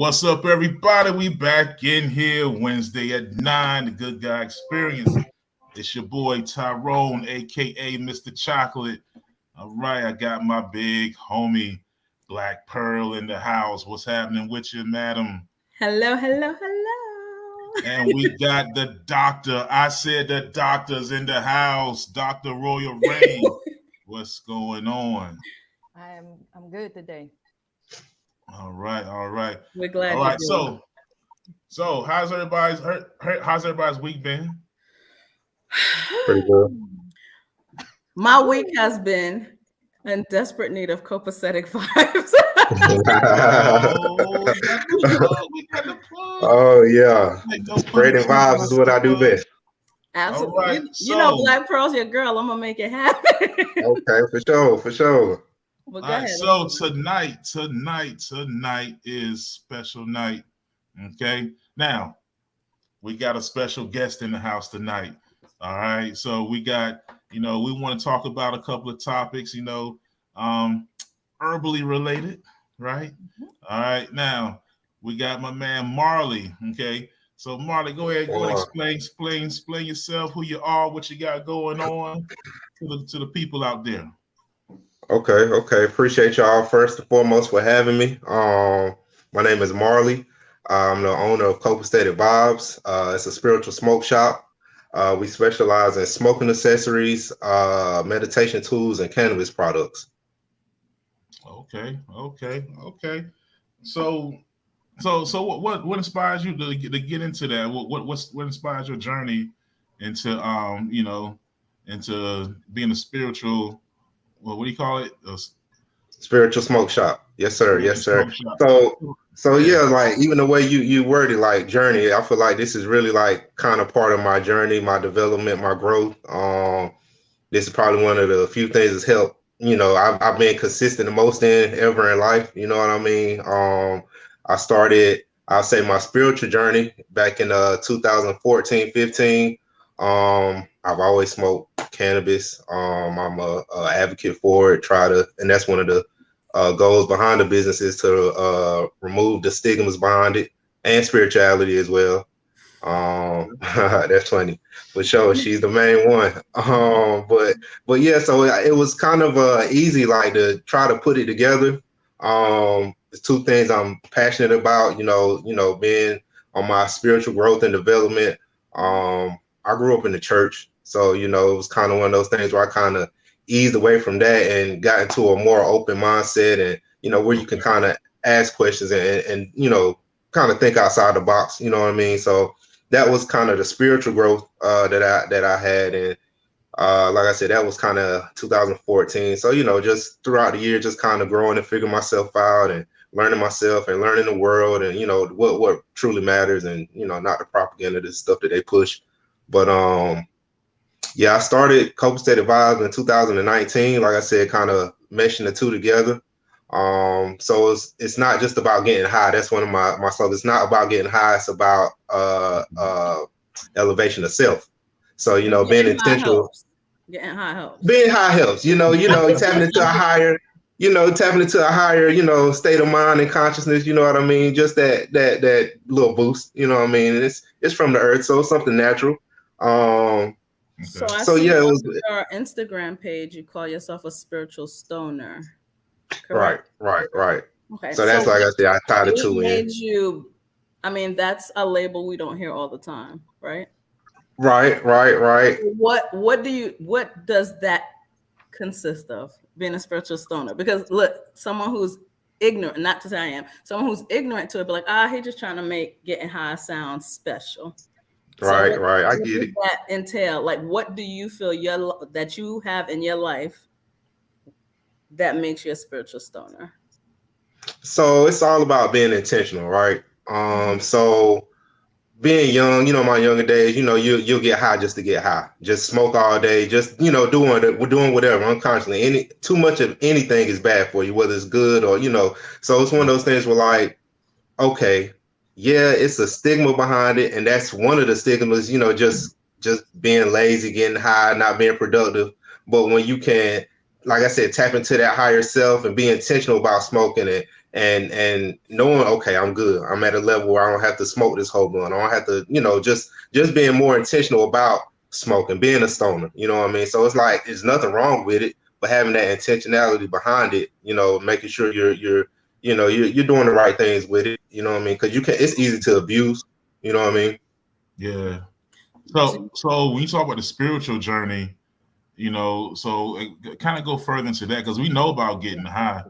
What's up, everybody? We back in here Wednesday at 9, the Good Guy Experience. It's your boy Tyrone, aka Mr. Chocolate. All right, I got my big homie Black Pearl in the house. What's happening with you, madam? Hello, hello, hello. And we got the doctor. I said the doctor's in the house. Dr. Royal Rain. What's going on? I'm good today. All right. We're glad. All right, so how's everybody's week been? Pretty good. My week has been in desperate need of copacetic vibes. Oh yeah, spreading vibes is what I do best. Absolutely. Right, you know, Black Pearl's your girl. I'm gonna make it happen. Okay, for sure. Well, all right, so tonight is special night. Okay, now we got a special guest in the house tonight. All right, so we got, we want to talk about a couple of topics, herbally related, right? Mm-hmm. All right, now we got my man Marley. Okay, so Marley, go ahead, explain yourself, who you are, what you got going on to the people out there. Okay. Appreciate y'all first and foremost for having me. My name is Marley. I'm the owner of Copasetic Vibes. It's a spiritual smoke shop. We specialize in smoking accessories, meditation tools, and cannabis products. Okay. So what inspires you to get into that? What inspires your journey into into being a spiritual? Well, what do you call it? Spiritual smoke shop. Yes, sir. So yeah, like even the way you worded like journey, I feel like this is really like kind of part of my journey, my development, my growth. This is probably one of the few things that's helped. I've been consistent the most ever in life. You know what I mean? I started, I'll say, my spiritual journey back in 2014, 15. I've always smoked cannabis. I'm a advocate for it. And that's one of the goals behind the business is to remove the stigmas behind it and spirituality as well. That's funny, for sure. She's the main one. But yeah, so it was kind of easy, like to try to put it together. It's two things I'm passionate about. Being on my spiritual growth and development. I grew up in the church, so it was kind of one of those things where I kind of eased away from that and got into a more open mindset, and where you can kind of ask questions and kind of think outside the box. You know what I mean? So that was kind of the spiritual growth that I had, and like I said, that was kind of 2014. So just throughout the year, just kind of growing and figuring myself out and learning myself and learning the world, and what truly matters, and not the propaganda, the stuff that they push. But yeah, I started Copasetic Vibes in 2019. Like I said, kind of meshing the two together. So it's not just about getting high. That's one of my slogans. It's not about getting high. It's about elevation of self. So being intentional. Getting high helps. Being high helps. Tapping into a higher. Tapping into a higher, state of mind and consciousness. You know what I mean? Just that little boost. You know what I mean? And it's from the earth, so it's something natural. So yeah, it was our Instagram page. You call yourself a spiritual stoner. Correct? Right. Okay. So that's like I said, I tied the two in. That's a label we don't hear all the time, right? Right. What does that consist of, being a spiritual stoner? Because look, someone who's ignorant, not to say I am, someone who's ignorant to it, but like, he's just trying to make getting high sound special. Right. I get it. What that entail? Like, what do you feel that you have in your life that makes you a spiritual stoner? So it's all about being intentional, right? So being young, my younger days, you'll get high just to get high, just smoke all day, just doing whatever unconsciously. Too much of anything is bad for you, whether it's good or So it's one of those things where, like, okay, yeah, it's a stigma behind it, and that's one of the stigmas, just being lazy, getting high, not being productive. But when you can, like I said, tap into that higher self and be intentional about smoking it, and knowing, okay, I'm good. I'm at a level where I don't have to smoke this whole blunt. I don't have to, just being more intentional about smoking, being a stoner. You know what I mean? So it's like there's nothing wrong with it, but having that intentionality behind it, making sure you're doing the right things with it. You know what I mean? Because it's easy to abuse. You know what I mean? Yeah. So when you talk about the spiritual journey, so kind of go further into that, because we know about getting high,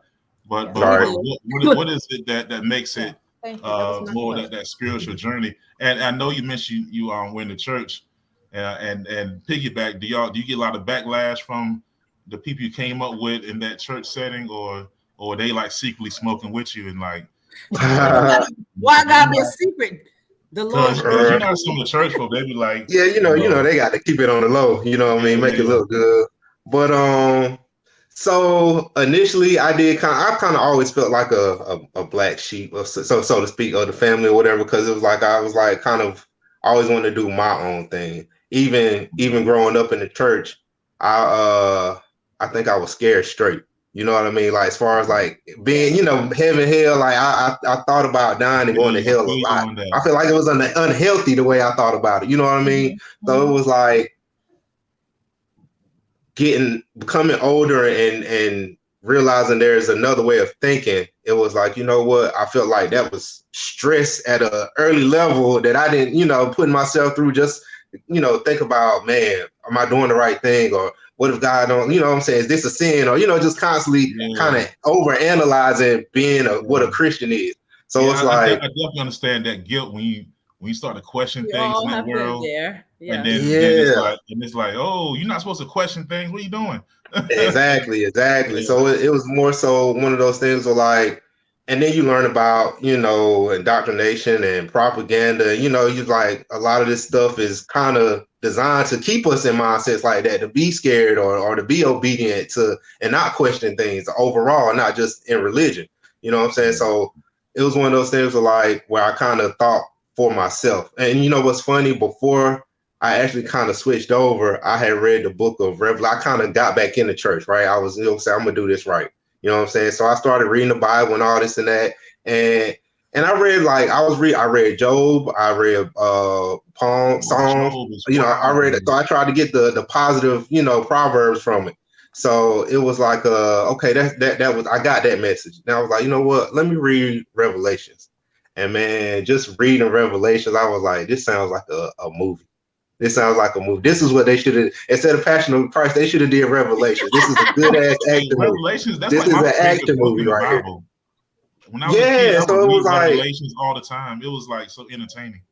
but what is it that makes it more that spiritual journey? And I know you mentioned you went to church, and piggyback. Do you get a lot of backlash from the people you came up with in that church setting, or they like secretly smoking with you and like? Why gotta be a secret? The Lord, because some of the church folk, they be like, yeah, they got to keep it on the low. You know what I mean? Make it look good. But so initially, I kind of always felt like a black sheep, so to speak, of the family or whatever, because it was like I was like kind of always wanted to do my own thing. Even growing up in the church, I think I was scared straight. You know what I mean? Like as far as like being, heaven, hell, like I thought about dying and going to hell a lot. I feel like it was unhealthy the way I thought about it. You know what I mean? So it was like becoming older and realizing there's another way of thinking. It was like, you know what? I felt like that was stress at an early level that I didn't, putting myself through just, think about, man, am I doing the right thing? Or what if God don't, what I'm saying? Is this a sin? Or, just constantly kind of over analyzing being what a Christian is. So it's like, I definitely understand that guilt when you start to question things in that world. And then it's like, oh, you're not supposed to question things. What are you doing? Exactly. Yeah. So it was more so one of those things where like, and then you learn about, indoctrination and propaganda. You like a lot of this stuff is kind of designed to keep us in mindsets like that, to be scared or to be obedient to and not question things overall, not just in religion. You know what I'm saying? So it was one of those things where I kind of thought for myself. And what's funny, before I actually kind of switched over, I had read the book of Revelation. I kind of got back into church, right? I was, saying I'm gonna do this right. You know what I'm saying? So I started reading the Bible and all this and that. And I read I read Job, I read Psalms, I read it. So I tried to get the positive, Proverbs from it. So it was like okay, that was, I got that message. And I was like, you know what? Let me read Revelations. And man, just reading Revelations, I was like, this sounds like a movie. This sounds like a movie. This is what they should have, instead of Passion of Christ, they should have did Revelation. This is a good ass action Revelations, movie. This is an action movie right here. When I was a kid, I would read Revelations all the time. It was like so entertaining.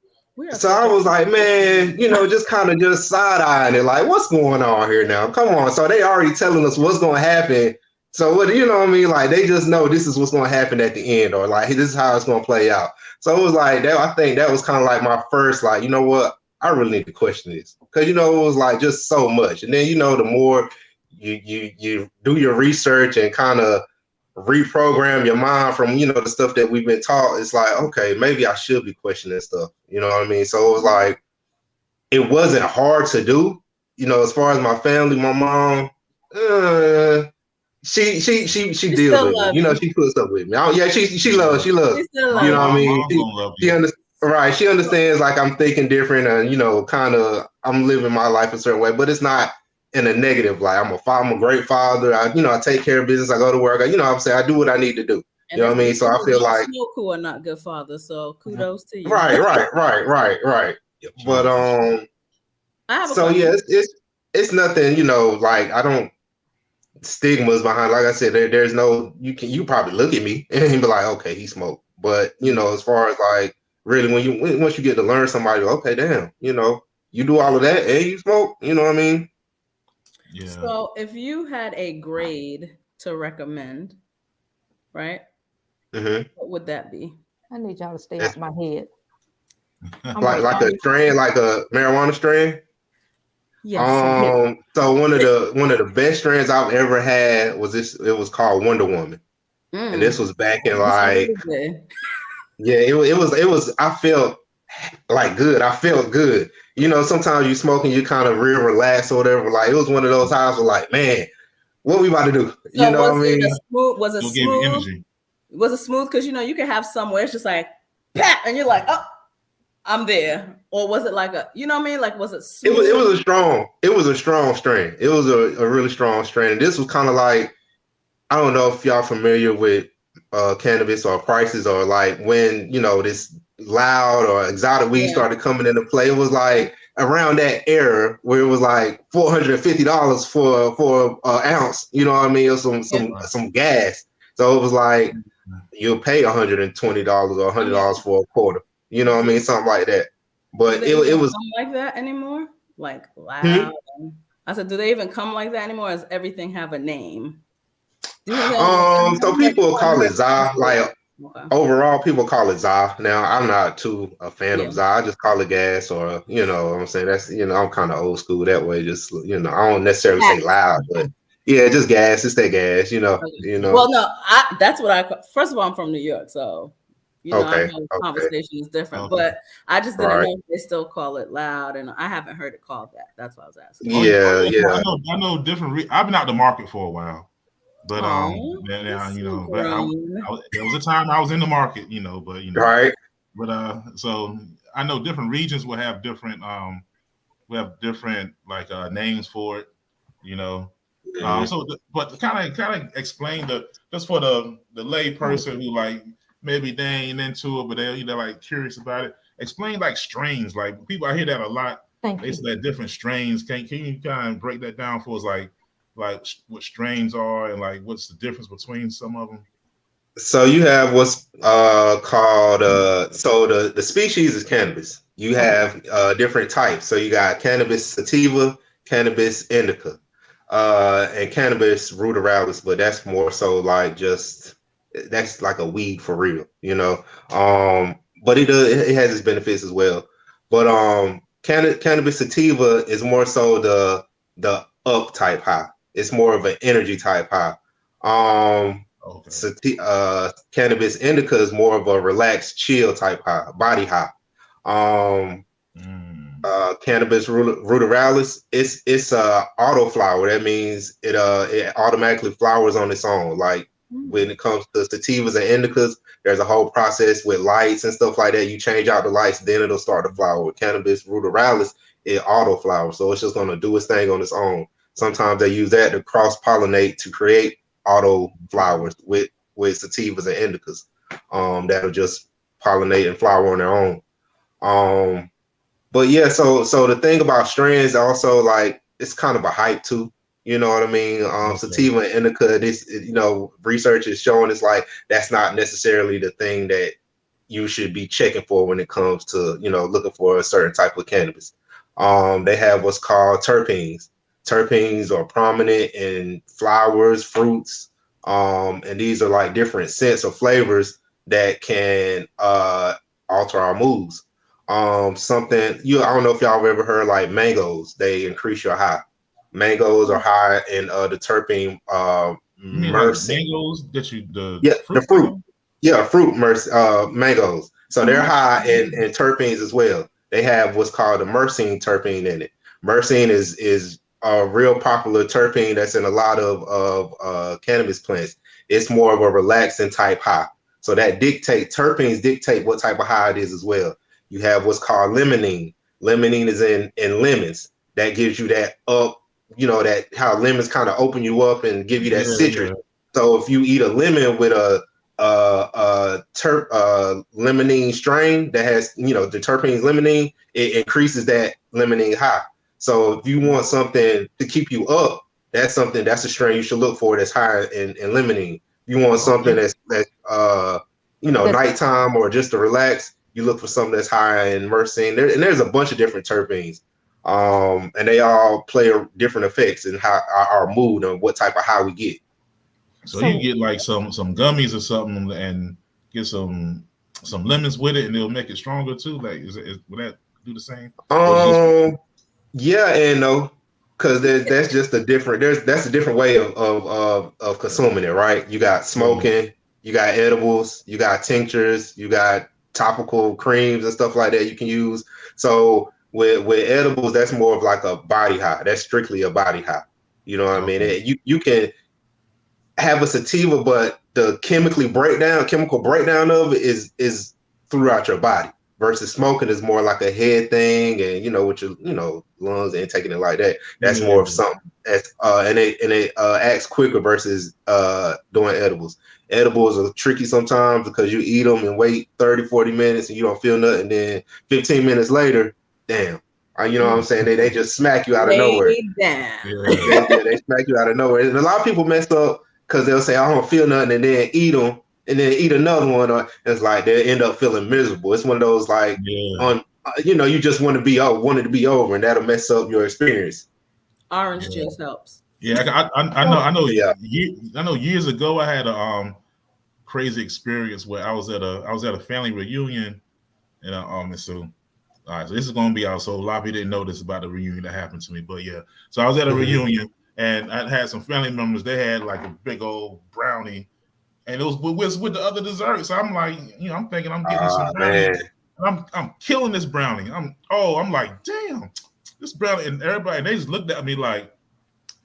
So I was like, man, just kind of just side-eyeing it, like, what's going on here now? Come on. So they already telling us what's going to happen. So what, what I mean? Like, they just know this is what's going to happen at the end, or like, this is how it's going to play out. So it was like that. I think that was kind of like my first, like, you know what? I really need to question this, because it was like just so much. And then the more you do your research and kind of reprogram your mind from the stuff that we've been taught, it's like, okay, maybe I should be questioning stuff. You know what I mean? So it was like, it wasn't hard to do. As far as my family, my mom, she deals with me. She puts up with me. She loves. You know what I mean? She understands. Right, she understands like I'm thinking different, and kind of I'm living my life a certain way, but it's not in a negative light. I'm a great father. I take care of business. I go to work. I'm saying I do what I need to do. You know what I mean? So I feel like who are not good fathers. So kudos to you. Right. But so yeah, it's nothing. Like I don't stigmas behind. Like I said, there's no. You probably look at me and be like, okay, he smoked. But as far as like. Really, once you get to learn somebody, okay, damn, you do all of that and you smoke, you know what I mean? Yeah. So if you had a grade to recommend, right? Mm-hmm. What would that be? I need y'all to stay out my head. like a strain, like a marijuana strain? Yes. So one of the best strains I've ever had was this. It was called Wonder Woman, and this was back in like. Yeah, it was. I felt like good. I felt good. Sometimes you smoking, you kind of real relaxed or whatever. Like it was one of those times where like, man, what we about to do? So what I mean? Was it smooth? Energy. Was it smooth? Because you can have somewhere it's just like pat, and you're like, oh, I'm there. Or was it like a, you know what I mean? Like, was it smooth? It was a strong strain. It was a really strong strain. And this was kind of like, I don't know if y'all familiar with cannabis or prices, or like when this loud or exotic weed started coming into play. It was like around that era where it was like $450 for an ounce. You know what I mean? Or some gas. So it was like you'll pay $120 or $100 for a quarter. You know what I mean? Something like that. But it was come like that anymore. Like loud. I said, do they even come like that anymore? Does everything have a name? So people call it za. Like overall, people call it za. Now I'm not too a fan of za. I just call it gas, or what I'm saying, that's I'm kind of old school that way. Just I don't necessarily say loud, but yeah, just gas. It's that gas. Well, no, that's what I. First of all, I'm from New York, so I know the conversation is different, but I just didn't know if they still call it loud, and I haven't heard it called that. That's what I was asking. Yeah. I know different. I've been out the market for a while. But there was a time I was in the market, right. But so I know different regions will have different like names for it, So but kind of explain just for the lay person who like maybe they ain't into it, but they're like curious about it. Explain like strains, like people, I hear that a lot. They say that different strains. Can you kind of break that down for us, like what strains are and like what's the difference between some of them? So you have what's called so the species is cannabis. You have different types. So you got cannabis sativa, cannabis indica, and cannabis ruderalis, but that's more so like that's like a weed for real, but it has its benefits as well. But cannabis sativa is more so the up type high. It's more of an energy type high. Cannabis indica is more of a relaxed, chill type high, body high. Cannabis ruderalis, it's auto flower. That means it automatically flowers on its own. Like when it comes to sativas and indicas, there's a whole process with lights and stuff like that. You change out the lights, then it'll start to flower. With cannabis ruderalis, it auto flowers, so it's just gonna do its thing on its own. Sometimes they use that to cross pollinate to create auto flowers with sativas and indicas that'll just pollinate and flower on their own. But yeah, so the thing about strands also, like, it's kind of a hype too. You know what I mean? Sativa and indica, this research is showing it's like that's not necessarily the thing that you should be checking for when it comes to looking for a certain type of cannabis. They have what's called terpenes. Terpenes are prominent in flowers, fruits, and these are like different scents or flavors that can alter our moods. I don't know if y'all have ever heard like mangoes, they increase your high. Mangoes are high in the terpene myrcene. Like mangoes that the fruit. Yeah, fruit mangoes. So they're high in terpenes as well. They have what's called a myrcene terpene in it. Myrcene is a real popular terpene that's in a lot of cannabis plants. It's more of a relaxing type high. So terpenes dictate what type of high it is as well. You have what's called limonene. Limonene is in lemons. That gives you that up, that how lemons kind of open you up and give you that citrus. Yeah. So if you eat a lemon with a limonene strain that has, the terpenes limonene, it increases that limonene high. So if you want something to keep you up, that's a strain you should look for that's high in limonene. If you want something that's nighttime or just to relax, you look for something that's high in myrcene. There's a bunch of different terpenes, and they all play different effects in how our mood and what type of high we get. So you get like some gummies or something and get some lemons with it, and it'll make it stronger too. Like, will that do the same? Yeah and no, because that's just a different. That's a different way of consuming it, right? You got smoking, you got edibles, you got tinctures, you got topical creams and stuff like that you can use. So with edibles, that's more of like a body high. That's strictly a body high. You know what I mean? You can. have a sativa, but the chemical breakdown of it is throughout your body. Versus smoking is more like a head thing, and with your lungs and taking it like that. That's more of something. That's and it acts quicker versus doing edibles. Edibles are tricky sometimes because you eat them and wait 30-40 minutes and you don't feel nothing. Then 15 minutes later, damn. You know what I'm saying? They just smack you out of nowhere. They smack you out of nowhere. And a lot of people mess up because they'll say, I don't feel nothing, and then eat them. And then eat another one, or it's like they end up feeling miserable. It's one of those like, you just want it to be over, and that'll mess up your experience. Orange juice helps. Yeah, I know. Yeah, I know. Years ago, I had a crazy experience where I was at a family reunion, and so. All right, so this is going to be out. So a lot of people didn't know this about the reunion that happened to me, but yeah. So I was at a reunion, and I had some family members. They had like a big old brownie. And it was with the other desserts. So I'm like, I'm thinking I'm getting some brownie. And I'm killing this brownie. I'm like, damn, this brownie. And everybody, they just looked at me like,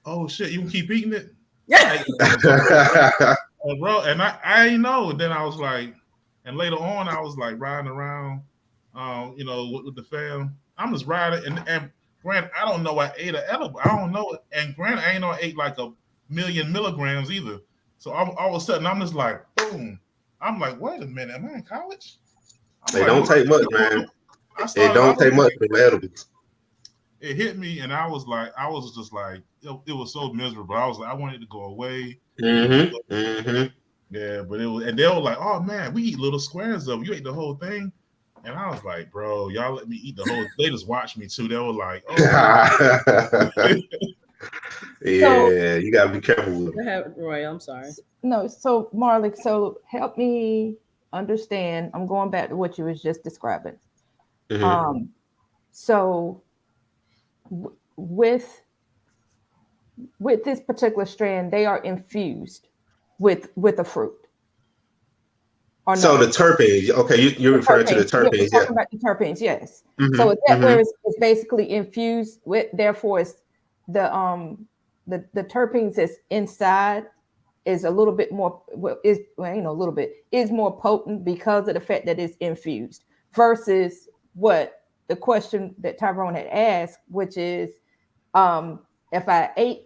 oh shit, you can keep eating it? Yeah. Bro, and I ain't know. And then I was like, and later on, I was like riding around, with the fam. I'm just riding, and granted, I don't know I ate an edible. I don't know it. And granted, I ain't know I ate like 1,000,000 milligrams either. So all of a sudden, I'm just like, boom. I'm like, wait a minute, am I in college? They don't take much, man. It don't take much for edibles. It hit me, and I was just like, it was so miserable. I was like, I wanted to go away. Yeah, but it was, and they were like, oh man, we eat little squares of it. You ate the whole thing. And I was like, bro, y'all let me eat the whole. They just watched me too. They were like, oh. Yeah, you gotta be careful with it. Roy, I'm sorry. No, so Marley, so help me understand. I'm going back to what you was just describing. So with this particular strand, they are infused with a fruit. So the terpenes, okay, you're referring to the terpenes, yeah. Talking about the terpenes, yes. So is that where it's basically infused with? Therefore, it's the terpenes that's inside is a little bit more is more potent because of the fact that it's infused versus what the question that Tyrone had asked, which is if I ate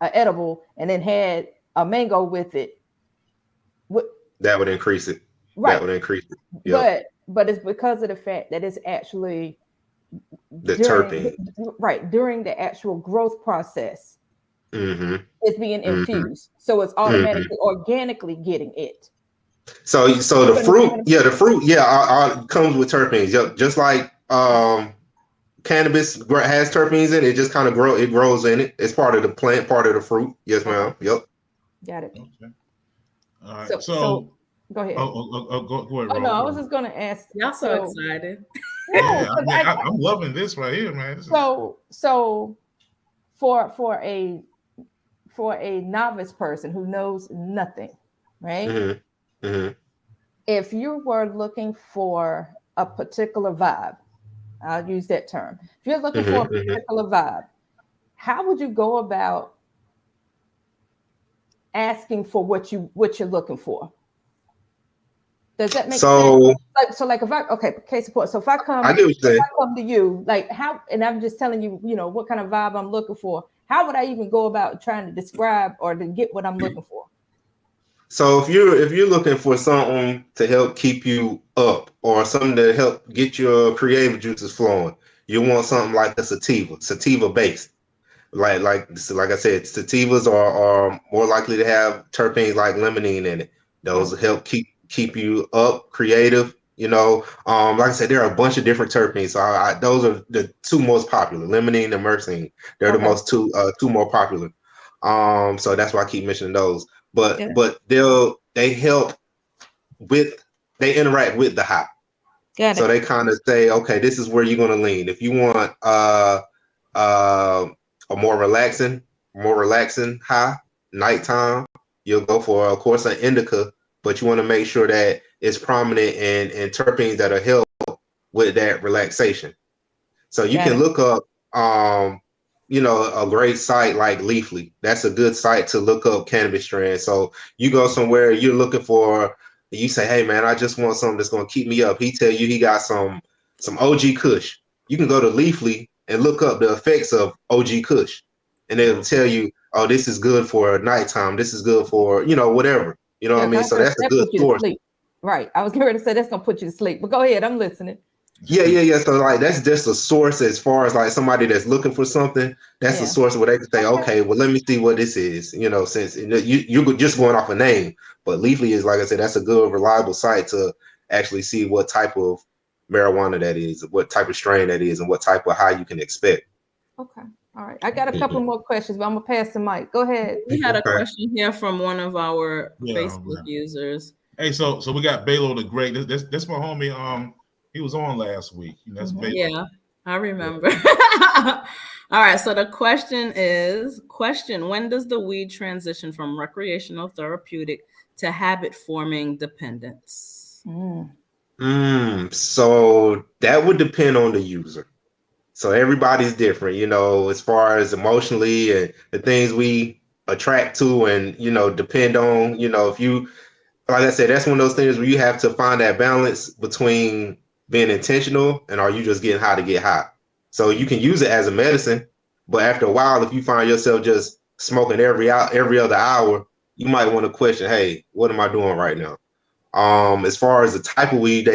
an edible and then had a mango with it, that would increase it. Right. That would increase it. Yep. But it's because of the fact that it's actually terpene. Right. During the actual growth process, it's being infused. So it's automatically organically getting it. So the fruit, comes with terpenes. Yep. Just like cannabis has terpenes in it, it just kind of grows in it. It's part of the plant, part of the fruit. Yes, ma'am. Yep. Got it. Okay. All right. So go ahead. Go ahead. No, I was just going to ask. Y'all so excited. Yeah, I'm loving this right here, man. So for a novice person who knows nothing, right? If you were looking for a particular vibe, I'll use that term. If you're looking for a particular vibe, how would you go about asking for what you're looking for? Does that make sense? Like if I case in point. So if I come to you, like how, and I'm just telling you, what kind of vibe I'm looking for. How would I even go about trying to describe or to get what I'm looking for? So if you're looking for something to help keep you up or something to help get your creative juices flowing, you want something like a sativa based. Like I said, sativas are more likely to have terpenes like limonene in it. Those will help keep you up, creative. Like I said, there are a bunch of different terpenes. So those are the two most popular, limonene and myrcene. They're the most two more popular. So that's why I keep mentioning those. But they help they interact with the high. So they kind of say, okay, this is where you're going to lean. If you want a more relaxing high nighttime, you'll go for, of course, an indica, but you want to make sure that it's prominent in terpenes that'll help with that relaxation. So you can look up, a great site like Leafly. That's a good site to look up cannabis strains. So you go somewhere, you're looking for, you say, hey man, I just want something that's going to keep me up. He tell you he got some OG Kush. You can go to Leafly and look up the effects of OG Kush, and it'll tell you, oh, this is good for nighttime. This is good for, whatever. You know what I mean? So that's a good source. Right. I was getting ready to say that's going to put you to sleep, but go ahead. I'm listening. Yeah. So like, that's just a source as far as like somebody that's looking for something. That's a source where they can say, okay, well, let me see what this is. Since you're just going off a name, but Leafly is, like I said, that's a good, reliable site to actually see what type of marijuana that is, what type of strain that is, and what type of high you can expect. Okay. All right. I got a couple more questions, but I'm gonna pass the mic. Go ahead. We had a question here from one of our Facebook users. Hey, so we got Balo the Great. That's my homie. He was on last week. That's Balo. Yeah, I remember. All right. So the question is, when does the weed transition from recreational therapeutic to habit forming dependence? So that would depend on the user. So everybody's different, as far as emotionally and the things we attract to and, depend on, if you, like I said, that's one of those things where you have to find that balance between being intentional and are you just getting high to get high. So you can use it as a medicine, but after a while, if you find yourself just smoking every other hour, you might want to question, hey, what am I doing right now? As far as the type of weed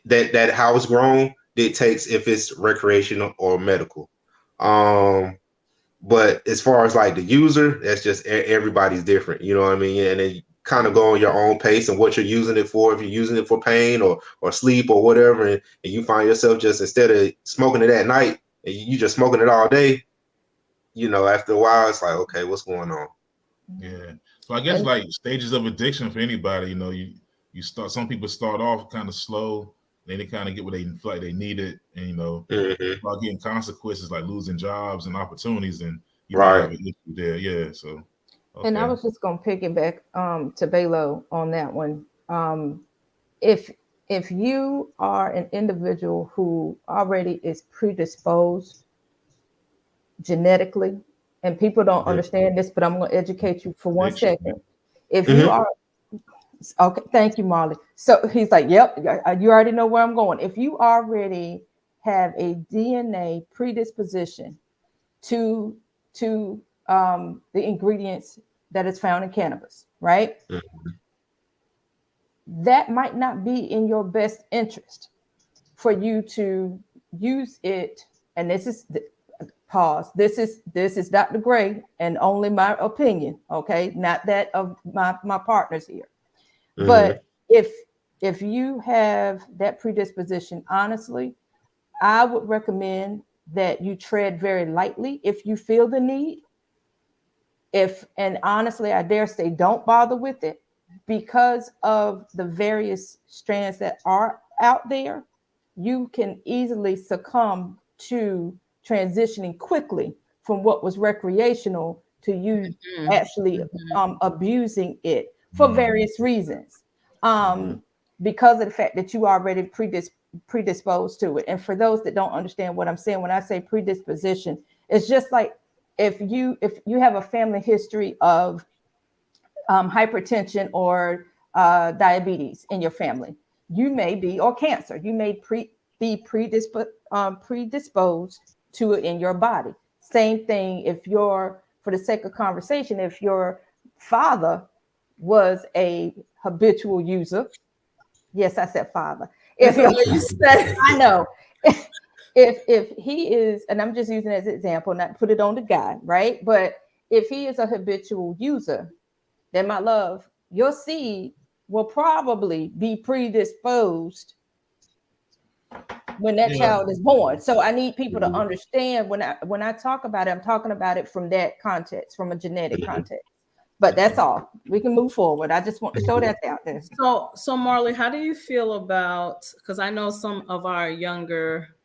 that how it's grown dictates if it's recreational or medical. But as far as like the user, that's just everybody's different. You know what I mean? And then kind of go on your own pace and what you're using it for. If you're using it for pain or sleep or whatever, and you find yourself just, instead of smoking it at night, and you just smoking it all day, after a while, it's like, okay, what's going on? Yeah. So I guess like stages of addiction for anybody, you start, some people start off kind of slow, then they kind of get what they feel like they need it, and start getting consequences like losing jobs and opportunities, and you might have an issue there. Yeah. So and I was just gonna piggyback to Balo on that one. If you are an individual who already is predisposed genetically, and people don't understand this, but I'm going to educate you for 1 second. If you are, okay, thank you, Marley. So he's like, yep, you already know where I'm going. If you already have a DNA predisposition to the ingredients that is found in cannabis, right? That might not be in your best interest for you to use it. And this is pause. This is Dr. Gray and only my opinion, okay? Not that of my partners here. But if you have that predisposition, honestly, I would recommend that you tread very lightly if you feel the need. And honestly, I dare say, don't bother with it, because of the various strands that are out there. You can easily succumb to transitioning quickly from what was recreational to you actually abusing it for various reasons, because of the fact that you already predisposed to it. And for those that don't understand what I'm saying, when I say predisposition, it's just like if you have a family history of hypertension or diabetes in your family, you may be, or cancer, you may be predisposed to it in your body. Same thing if you're, for the sake of conversation, if your father was a habitual user. Yes, I said father. If you said, I know. If he is, and I'm just using it as an example, not put it on the guy, right? But if he is a habitual user, then my love, your seed will probably be predisposed when that child is born. So I need people to understand when I talk about it, I'm talking about it from that context, from a genetic context. But that's all. We can move forward. I just want to throw that out there. So Marley, how do you feel about, because I know some of our younger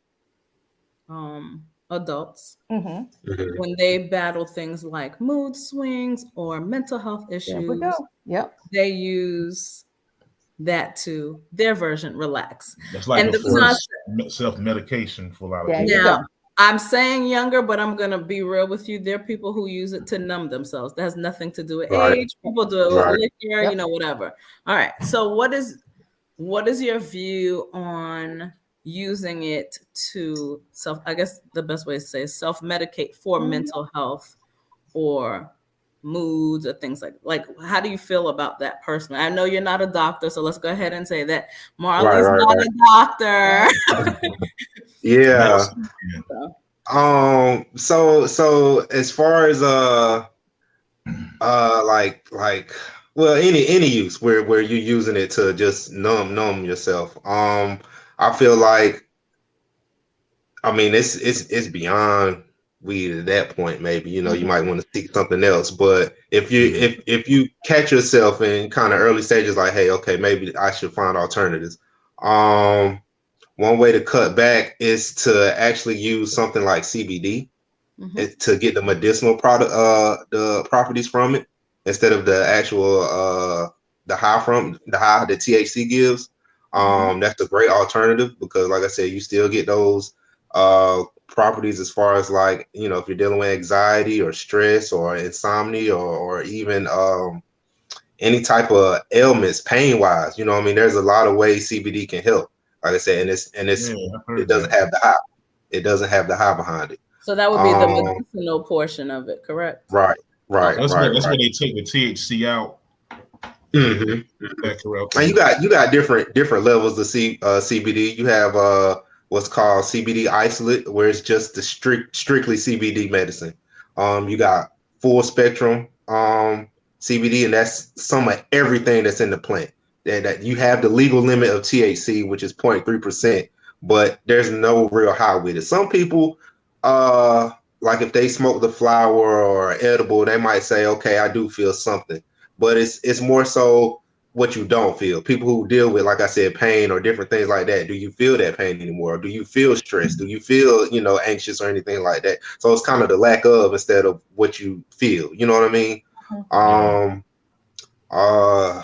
adults, when they battle things like mood swings or mental health issues, they use that to their version relax. That's like self-medication for a lot of people. Now, I'm saying younger, but I'm gonna be real with you. There are people who use it to numb themselves. That has nothing to do with age. People do it with liquor, you know, whatever. All right. So what is your view on using it to I guess the best way to say is self-medicate for mental health or moods or things like how do you feel about that personally? I know you're not a doctor, so let's go ahead and say that Marley's not a doctor. Yeah. So as far as well, any use where you're using it to just numb yourself. I feel like, I mean, it's beyond weed at that point. Maybe, you know, you might want to seek something else. But if you catch yourself in kind of early stages, like, hey, okay, maybe I should find alternatives. One way to cut back is to actually use something like CBD to get the medicinal the properties from it, instead of the actual the high the THC gives. That's a great alternative, because like I said, you still get those properties as far as, like, you know, if you're dealing with anxiety or stress or insomnia or even any type of ailments, pain wise. You know what I mean? There's a lot of ways CBD can help. Like I said, it doesn't have the high. It doesn't have the high behind it. So that would be the medicinal portion of it, correct? Right. That's where they take the THC out. That's correct. And you got different levels of CBD. You have what's called CBD isolate, where it's just the strictly CBD medicine. You got full spectrum CBD, and that's some of everything that's in the plant. That you have the legal limit of THC, which is 0.3%, but there's no real high with it. Some people, like if they smoke the flower or edible, they might say, okay, I do feel something, but it's more so what you don't feel. People who deal with, like I said, pain or different things like that, do you feel that pain anymore? Do you feel stressed? Do you feel, you know, anxious or anything like that? So it's kind of the lack of instead of what you feel. You know what I mean?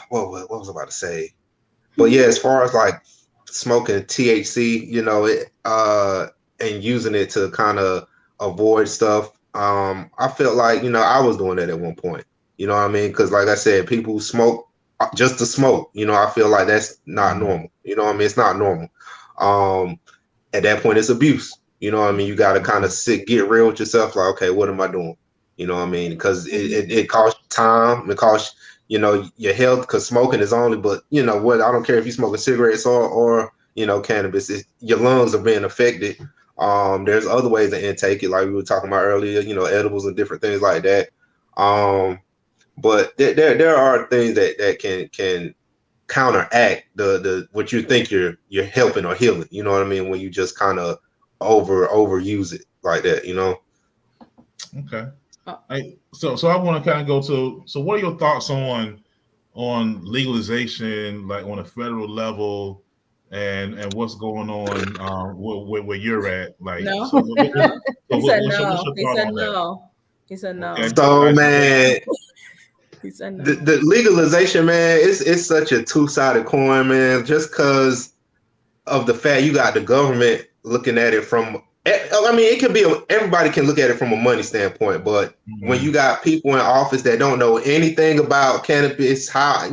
What was I about to say? But yeah, as far as like smoking THC, you know, and using it to kind of avoid stuff, I felt like, you know, I was doing that at one point. You know what I mean? Because like I said, people who smoke just to smoke, you know, I feel like that's not normal. You know what I mean? It's not normal. At that point, it's abuse. You know what I mean? You got to kind of get real with yourself. Like, okay, what am I doing? You know what I mean? Because it costs time. It costs, you know, your health, because smoking is only, but you know what? I don't care if you're smoking cigarettes or you know, cannabis. Your lungs are being affected. There's other ways to intake it, like we were talking about earlier, you know, edibles and different things like that. But there are things that can counteract the what you think you're helping or healing. You know what I mean? When you just kind of overuse it like that, you know. Okay. So I want to kind of go to, so what are your thoughts on legalization, like on a federal level, and what's going on where you're at? Like, no. He said no. He said no. Okay. So man, he said no. The legalization, man, it's such a two-sided coin, man. Just because of the fact you got the government looking at it from, I mean, it can be everybody can look at it from a money standpoint, but when you got people in office that don't know anything about cannabis, how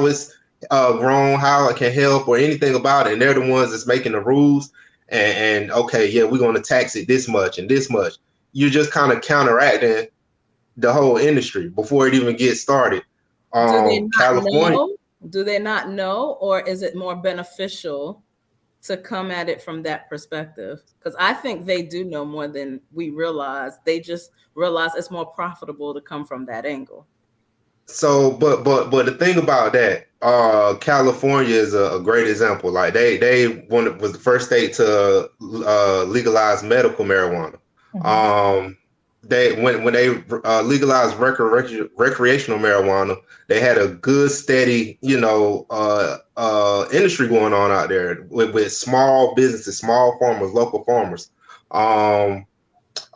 it's grown, how it can help, or anything about it, and they're the ones that's making the rules, and okay, yeah, we're going to tax it this much and this much. You're just kind of counteracting the whole industry before it even gets started. California. Do they not know, or is it more beneficial to come at it from that perspective? Because I think they do know more than we realize. They just realize it's more profitable to come from that angle. So, but the thing about that, California is a great example. Like they was the first state to legalize medical marijuana. When they legalized recreational marijuana, they had a good, steady, industry going on out there with small businesses, small farmers, local farmers.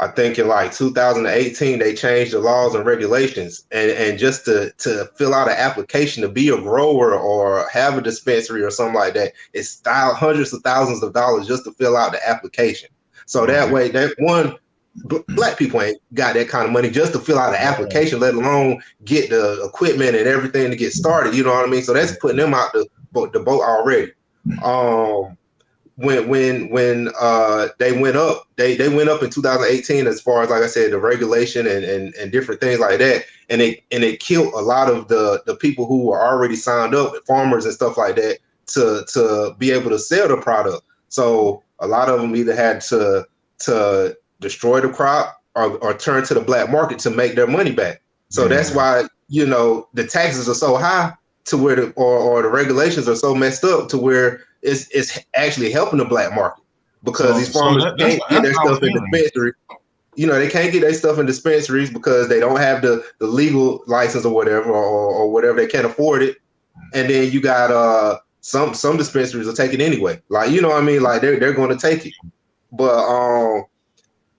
I think in like 2018, they changed the laws and regulations, and just to fill out an application to be a grower or have a dispensary or something like that, it's hundreds of thousands of dollars just to fill out the application. So that way, that one, black people ain't got that kind of money just to fill out an application, let alone get the equipment and everything to get started. You know what I mean? So that's putting them out the boat already. When they went up, they went up in 2018 as far as, like I said, the regulation and different things like that, and it killed a lot of the people who were already signed up, farmers and stuff like that, to be able to sell the product. So a lot of them either had to destroy the crop or turn to the black market to make their money back. So that's why, you know, the taxes are so high to where the regulations are so messed up to where it's actually helping the black market, because these farmers can't get their stuff in dispensaries. You know, they can't get their stuff in dispensaries because they don't have the legal license or whatever, or whatever. They can't afford it. And then you got some dispensaries will take it anyway. Like, you know what I mean? Like they're going to take it. But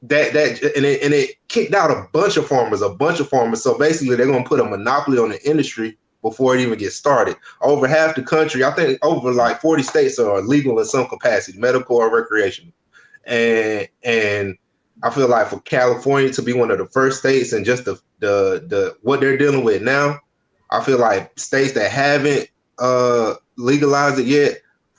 it kicked out a bunch of farmers. So basically they're going to put a monopoly on the industry before it even gets started. Over half the country, I think over like 40 states are legal in some capacity, medical or recreational. And I feel like for California to be one of the first states, and just the what they're dealing with now, I feel like states that haven't legalized it yet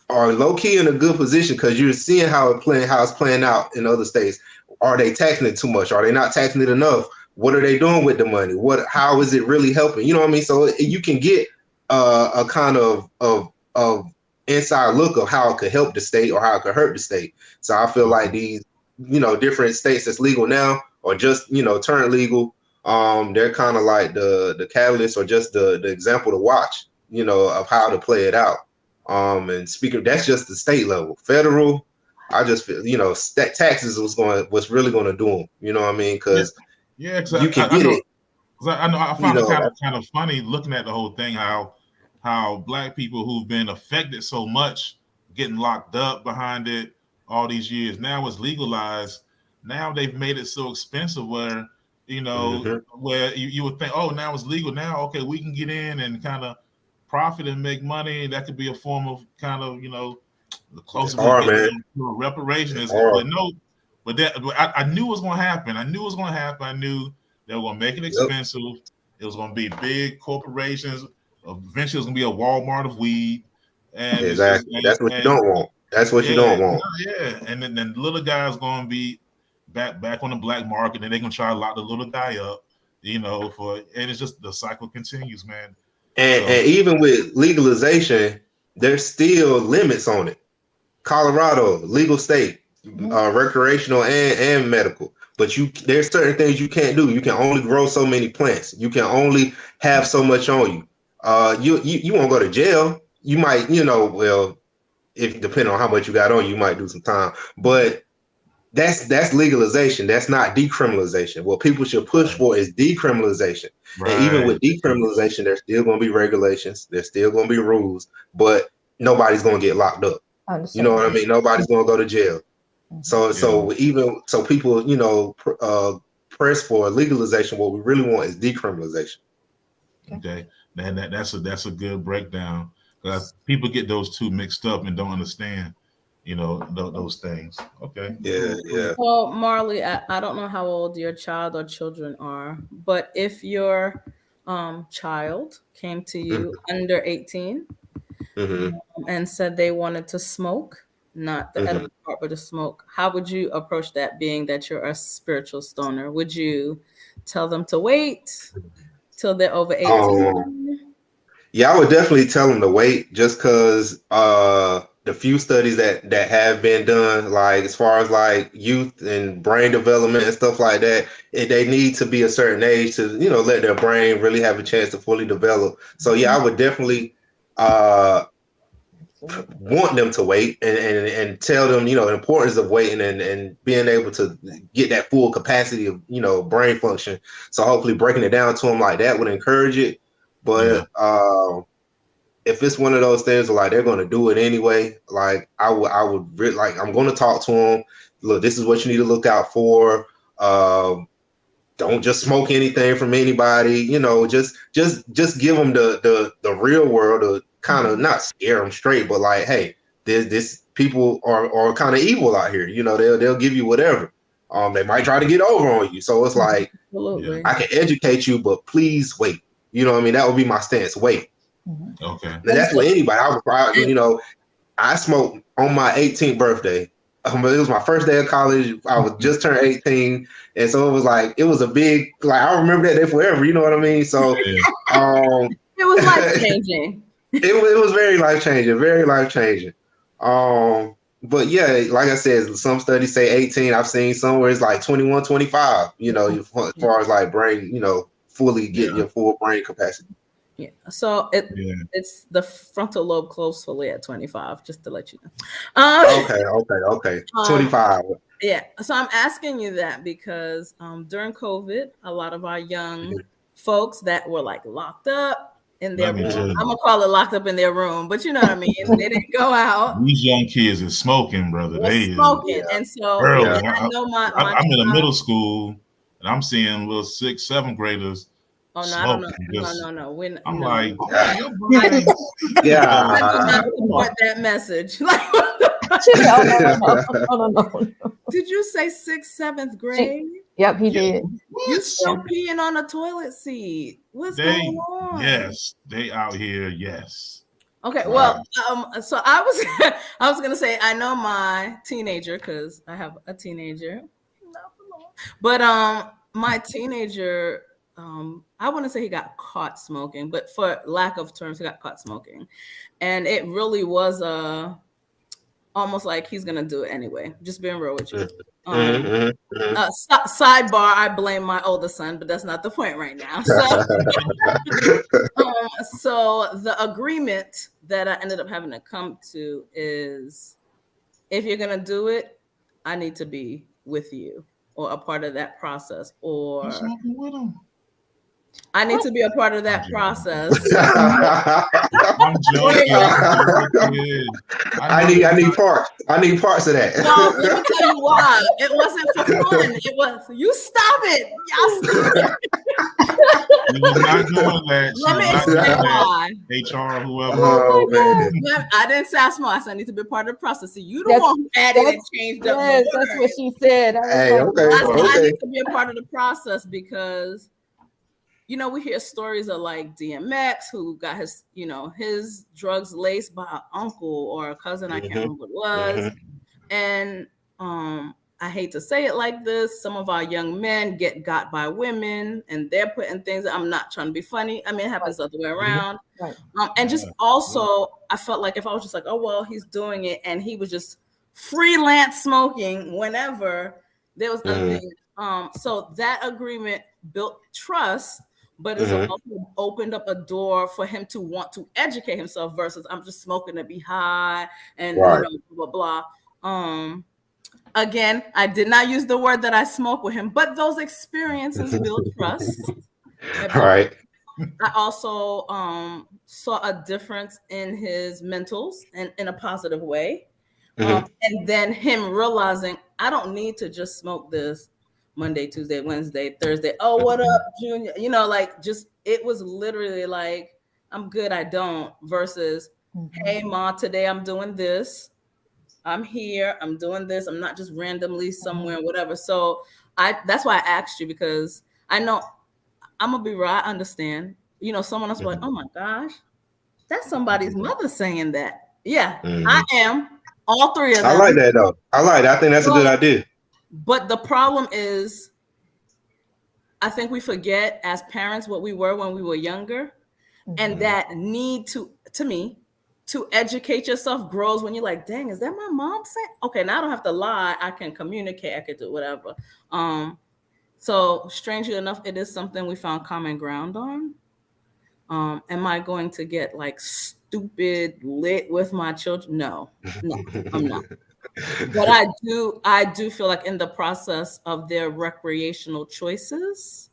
are low key in a good position, because you're seeing how it's playing out in other states. Are they taxing it too much? Are they not taxing it enough? What are they doing with the money? How is it really helping? You know what I mean? So you can get a kind of inside look of how it could help the state or how it could hurt the state. So I feel like these, you know, different states that's legal now or just, you know, turn legal, they're kind of like the catalyst or just the example to watch, you know, of how to play it out. And speaking, that's just the state level. Federal, I just feel, you know, taxes was really going to do them. You know what I mean? Because you can get it. I find it kind of funny looking at the whole thing, how black people who've been affected so much, getting locked up behind it all these years. Now it's legalized. Now they've made it so expensive where, you know, where you would think, oh, now it's legal. Now, okay, we can get in and kind of profit and make money. That could be a form of kind of, you know, the closer we get to reparation is. But no, but I knew it was going to happen. I knew they were going to make it expensive. It was going to be big corporations. Eventually, it was going to be a Walmart of weed. And exactly. That's what you don't want. That's what you don't want. Yeah. And then the little guy's going to be back on the black market, and they're going to try to lock the little guy up, you know, and it's just the cycle continues, man. And even with legalization, there's still limits on it. Colorado, legal state, recreational and medical. But there's certain things you can't do. You can only grow so many plants. You can only have so much on you. You won't go to jail. You might, you know, well, if depending on how much you got on, you might do some time. But that's legalization. That's not decriminalization. What people should push for is decriminalization. Right. And even with decriminalization, there's still going to be regulations. There's still going to be rules, but nobody's going to get locked up. You know what I mean? Nobody's going to go to jail. So people, you know, press for legalization. What we really want is decriminalization. Okay, and that's a good breakdown, because people get those two mixed up and don't understand, you know, those things. Okay. Yeah. Well, Marley, I don't know how old your child or children are, but if your child came to you under 18 and said they wanted to smoke, not the edible part, but to smoke, how would you approach that, being that you're a spiritual stoner? Would you tell them to wait till they're over 18? Yeah, I would definitely tell them to wait, just because the few studies that have been done, like as far as like youth and brain development and stuff like that, they need to be a certain age to, you know, let their brain really have a chance to fully develop. So yeah, I would definitely want them to wait and tell them, you know, the importance of waiting and being able to get that full capacity of, you know, brain function. So hopefully breaking it down to them like that would encourage it. But if it's one of those things where, like, they're going to do it anyway, like I would really, like, I'm going to talk to them. Look, this is what you need to look out for. Don't just smoke anything from anybody. You know, just give them the real world, to kind of not scare them straight, but like, hey, this people are kind of evil out here. You know, they'll give you whatever. They might try to get over on you. So it's like, absolutely, I can educate you, but please wait. You know what I mean? That would be my stance. Wait. Okay. And that's what anybody. I was proud. You know, I smoked on my 18th birthday. It was my first day of college. I was just turned 18, and so it was like it was a big like I remember that day forever. You know what I mean? So it was life changing. It was very life changing, very life changing. But yeah, like I said, some studies say 18. I've seen somewhere it's like 21, 25. You know, as far as like brain, you know, fully getting your full brain capacity. Yeah. So it's the frontal lobe close fully at 25, just to let you know. Okay. 25. Yeah. So I'm asking you that because during COVID, a lot of our young folks that were like locked up in their room. I'm gonna call it locked up in their room, but you know what I mean. They didn't go out. These young kids are smoking, brother. They smoking, and so I know I'm in a middle school, and I'm seeing little 6th, 7th graders. Oh no, smoking. I don't know. No. I'm like, I do not support that message. Like, no. Did you say 6th, 7th grade? Yep, he did. You still peeing on a toilet seat? What's going on? Yes, they out here. Yes. Okay, well, so I was gonna say I know my teenager because I have a teenager, but my teenager. I wouldn't say he got caught smoking, but for lack of terms, he got caught smoking. And it really was almost like he's going to do it anyway. Just being real with you. Sidebar, I blame my older son, but that's not the point right now. So, so the agreement that I ended up having to come to is if you're going to do it, I need to be with you or a part of that process, or I need to be a part of that process. I'm joking. I need parts. I need parts of that. No, let me tell you why. It wasn't for fun. It was you stop it. Y'all stop it. You was not doing that. Let me explain why. HR, whoever. Oh, man. I didn't say I small. I said I need to be part of the process. So you don't want to add it and change up. Yes, that's what she said. I need to be a part of the process because you know, we hear stories of like DMX who got his, you know, his drugs laced by an uncle or a cousin. I can't remember what it was. And I hate to say it like this. Some of our young men get got by women and they're putting things. I'm not trying to be funny. I mean, it happens the other way around. And just also, I felt like if I was just like, oh, well, he's doing it and he was just freelance smoking whenever there was nothing. So that agreement built trust. But it's also opened up a door for him to want to educate himself versus I'm just smoking to be high and you know, blah, blah. Again, I did not use the word that I smoke with him, but those experiences build trust. Right. I also saw a difference in his mentals and in a positive way. And then him realizing I don't need to just smoke this Monday, Tuesday, Wednesday, Thursday. Oh, what up, Junior? You know, like just it was literally like, I'm good, I don't, versus, hey, Ma, today I'm doing this. I'm here, I'm doing this. I'm not just randomly somewhere, whatever. So that's why I asked you because I know I'm gonna be right. I understand. You know, someone else was like, oh my gosh, that's somebody's mother saying that. Yeah, I am. All three of them. I like that though. I like that. I think that's a good idea. But the problem is, I think we forget as parents what we were when we were younger. And that need to me, to educate yourself grows when you're like, dang, is that my mom saying? Okay, now I don't have to lie. I can communicate. I could do whatever. So strangely enough, it is something we found common ground on. Am I going to get like stupid lit with my children? No, I'm not. But I do feel like in the process of their recreational choices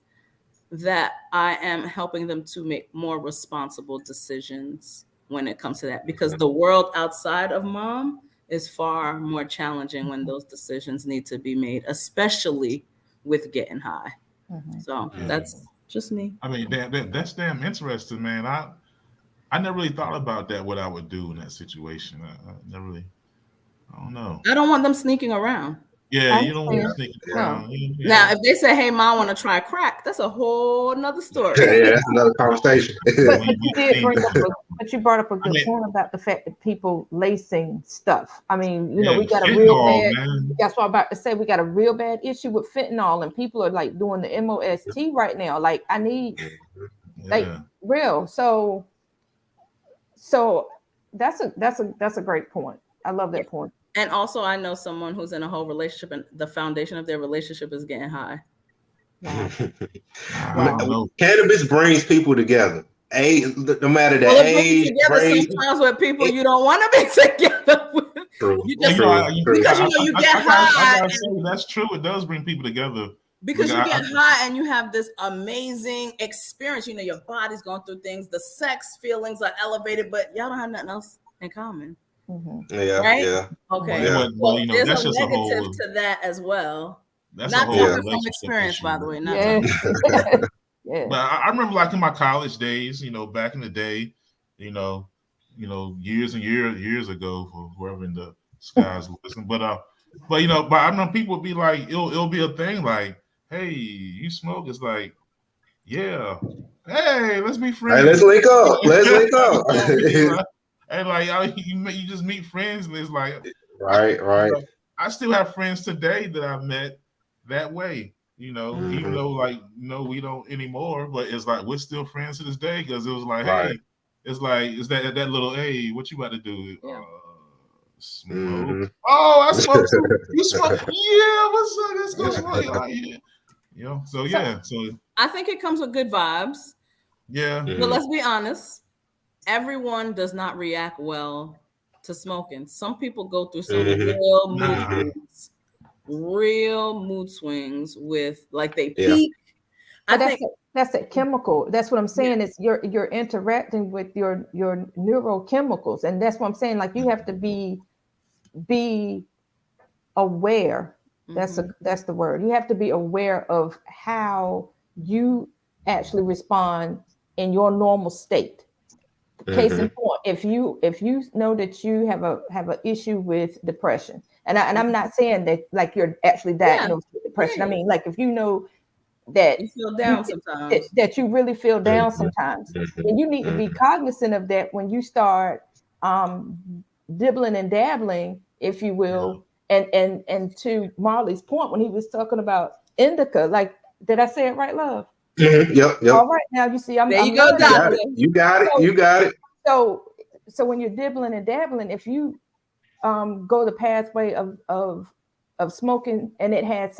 that I am helping them to make more responsible decisions when it comes to that, because the world outside of mom is far more challenging when those decisions need to be made, especially with getting high. So that's just me. I mean, that's damn interesting, man. I never really thought about that, what I would do in that situation. I never really I don't know. I don't want them sneaking around. Yeah, you don't want to sneak around. Yeah. Now, if they say, "Hey, mom, want to try crack," that's a whole nother story. Yeah, that's another conversation. But you brought up a good point about the fact that people lacing stuff. I mean, we got a real bad. That's what I'm about to say. We got a real bad issue with fentanyl, and people are like doing the MOST right now. Like, I need real. So that's a great point. I love that point. And also, I know someone who's in a whole relationship, and the foundation of their relationship is getting high. Wow. Cannabis brings people together. No matter the age, race. Sometimes with people you don't want to be together with. True. Because you get high. That's true. It does bring people together. Because you get high and you have this amazing experience. Your body's going through things. The sex feelings are elevated, but y'all don't have nothing else in common. Mm-hmm. Yeah. Right? Yeah. Okay. Yeah. Well, there's a negative to that as well. That's not talking from experience, by the way. But I remember, like, in my college days, back in the day, years and years ago, for whoever in the skies listening. But I remember people would be like, it'll be a thing like, hey, you smoke? It's like, yeah. Hey, let's be friends. Hey, let's link up. And like you just meet friends, and it's like, right. I still have friends today that I've met that way, even though we don't anymore, but it's like we're still friends to this day because it was like, hey, it's like, is that little, hey, what you about to do? Smoke. Mm-hmm. Oh, I smoke too. You smoke? Yeah, what's up? Let's go smoke. So I think it comes with good vibes. Yeah. Mm-hmm. But let's be honest. Everyone does not react well to smoking. Some people go through some real mood swings with, like, they peak. I think that's a chemical. That's what I'm saying. Is you're interacting with your neurochemicals, and that's what I'm saying. Like, you have to be aware. Mm-hmm. That's the word. You have to be aware of how you actually respond in your normal state. Case in point, if you know that you have a issue with depression, and I'm not saying that like you're actually diagnosed with depression. I mean, like, if you know that you feel down sometimes, that you really feel down sometimes, and you need to be cognizant of that when you start dibbling and dabbling, if you will. And to Marley's point, when he was talking about indica, like, did I say it right, love? Mm-hmm. Yep. All right, now you see, there you go, You got it. So when you're dibbling and dabbling, if you go the pathway of smoking and it has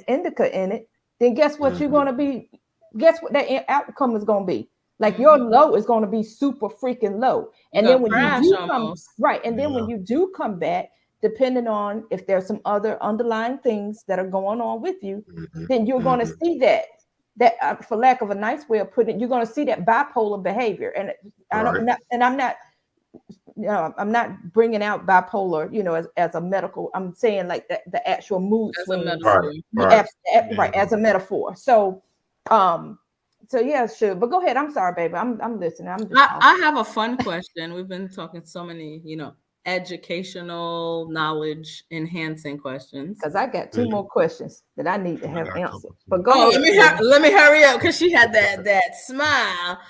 indica in it, then guess what you're going to be? Guess what that outcome is going to be? Like, your low is going to be super freaking low, and then when you do come when you do come back, depending on if there's some other underlying things that are going on with you, then you're going to see that for lack of a nice way of putting it, you're going to see that bipolar behavior. And I'm not bringing out bipolar, as a medical. I'm saying like the actual mood swing, as a metaphor. So, yeah, sure. But go ahead. I'm sorry, baby. I'm listening. I have a fun question. We've been talking so many, educational, knowledge enhancing questions. Because I got 2 more questions that I need to have answered. But go ahead. Let me hurry up, because she had that smile.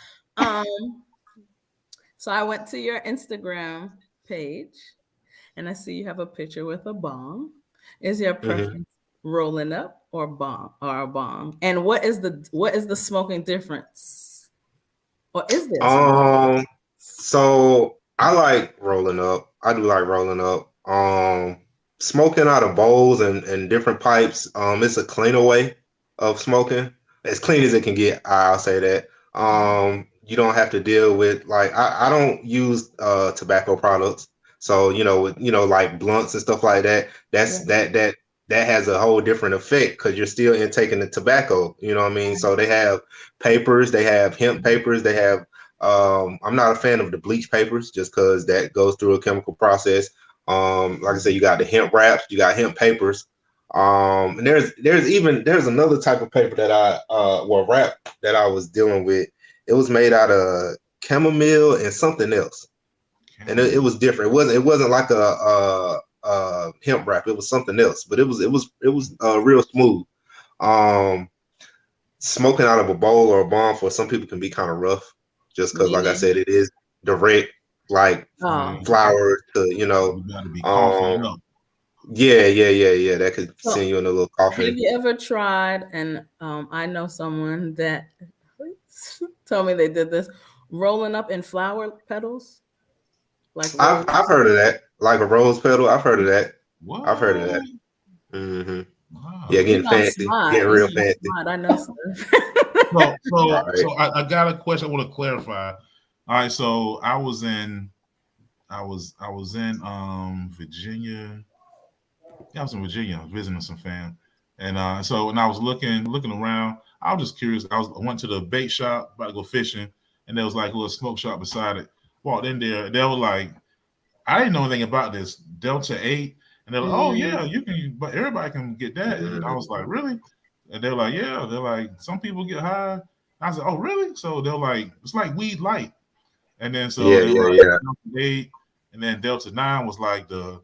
So I went to your Instagram page, and I see you have a picture with a bong. Is your preference rolling up or a bong? And what is the smoking difference? Or is there? So I like rolling up. I do like rolling up. Smoking out of bowls and different pipes. It's a cleaner way of smoking. As clean as it can get, I'll say that. You don't have to deal with, like, I don't use tobacco products. So, like blunts and stuff like that. That has a whole different effect because you're still intaking the tobacco. You know what I mean? So they have papers, they have hemp papers, they have I'm not a fan of the bleach papers just because that goes through a chemical process. Like I said, you got the hemp wraps, you got hemp papers. And there's another type of paper that wrap that I was dealing with. It was made out of chamomile and something else. And it was different. It wasn't like a hemp wrap. It was something else, but it was real smooth. Smoking out of a bowl or a bomb for some people can be kind of rough, just because, like I said, it is direct, like flour to, you know. You gotta be coughing up. Yeah. That could send you in a little coughing. Have you ever tried? And I know someone that told me they did this, rolling up in flower petals. Like I've heard of that, like a rose petal. I've heard of that. What? I've heard of that. Mm-hmm. Wow. Yeah, getting fancy, getting real fancy. Smart. I know stuff. So I got a question I want to clarify. All right, so I was in Virginia. Yeah, I was in Virginia visiting some fam, and so when I was looking around, I was just curious. I went to the bait shop about to go fishing, and there was like a little smoke shop beside it. Walked in there, they were like, I didn't know anything about this Delta 8, and they're like, oh yeah, you can, but everybody can get that. And I was like, really? And they're like, yeah. They're like, some people get high. I was like, oh really? So they're like, it's like weed light. And then so Delta 8, and then Delta 9 was like the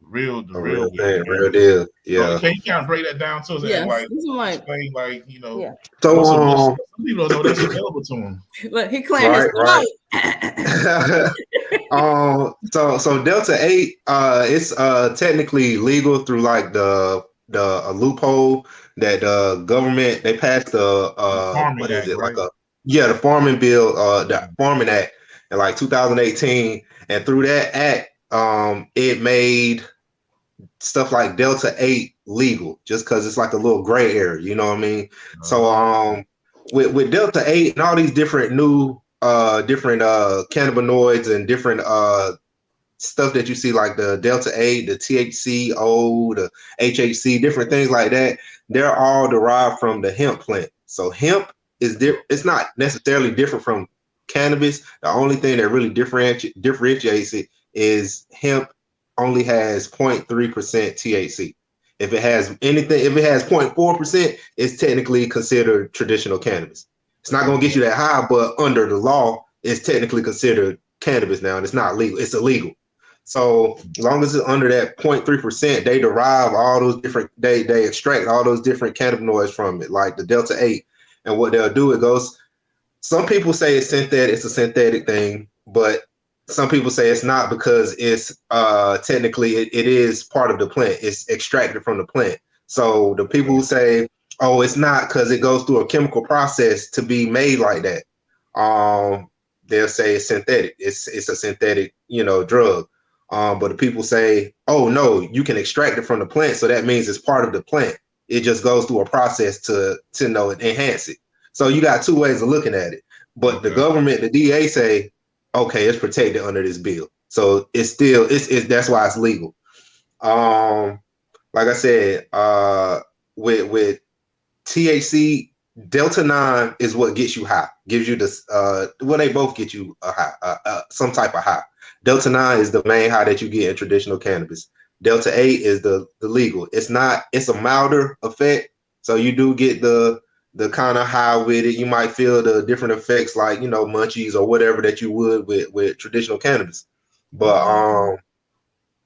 real thing, real deal. Yeah. So can you kind of break that down to us? Yeah, like you know. Yeah. So some people don't know that's available to them. Look, he claimed So Delta 8, it's technically legal through like the loophole that the government, they passed the what is it, right? The Farming Bill, the Farming Act in like 2018, and through that act, it made stuff like Delta 8 legal, just because it's like a little gray area, you know what I mean? So with Delta 8 and all these different new cannabinoids and different stuff that you see, like the Delta 8, the THCO, the HHC, different things like that, they're all derived from the hemp plant. So hemp is it's not necessarily different from cannabis. The only thing that really differentiates it is hemp only has 0.3% THC. If it has 0.4%, it's technically considered traditional cannabis. It's not going to get you that high, but under the law, it's technically considered cannabis now, and it's not legal. It's illegal. So as long as it's under that 0.3%, they derive all those different, they extract all those different cannabinoids from it, like the Delta 8. And what they'll do, it goes, some people say it's synthetic, it's a synthetic thing, but some people say it's not, because it's technically it is part of the plant. It's extracted from the plant. So the people who say, oh, it's not because it goes through a chemical process to be made like that, they'll say it's synthetic. It's a synthetic, drug. But the people say, oh no, you can extract it from the plant, so that means it's part of the plant. It just goes through a process to enhance it. So you got two ways of looking at it. But the government, the DA say, okay, it's protected under this bill. So it's still, it's that's why it's legal. Like I said, with THC, Delta 9 is what gets you high, gives you this, they both get you a high, some type of high. Delta 9 is the main high that you get in traditional cannabis. Delta 8 is the legal. It's a milder effect. So you do get the kind of high with it. You might feel the different effects, like, munchies or whatever that you would with traditional cannabis. But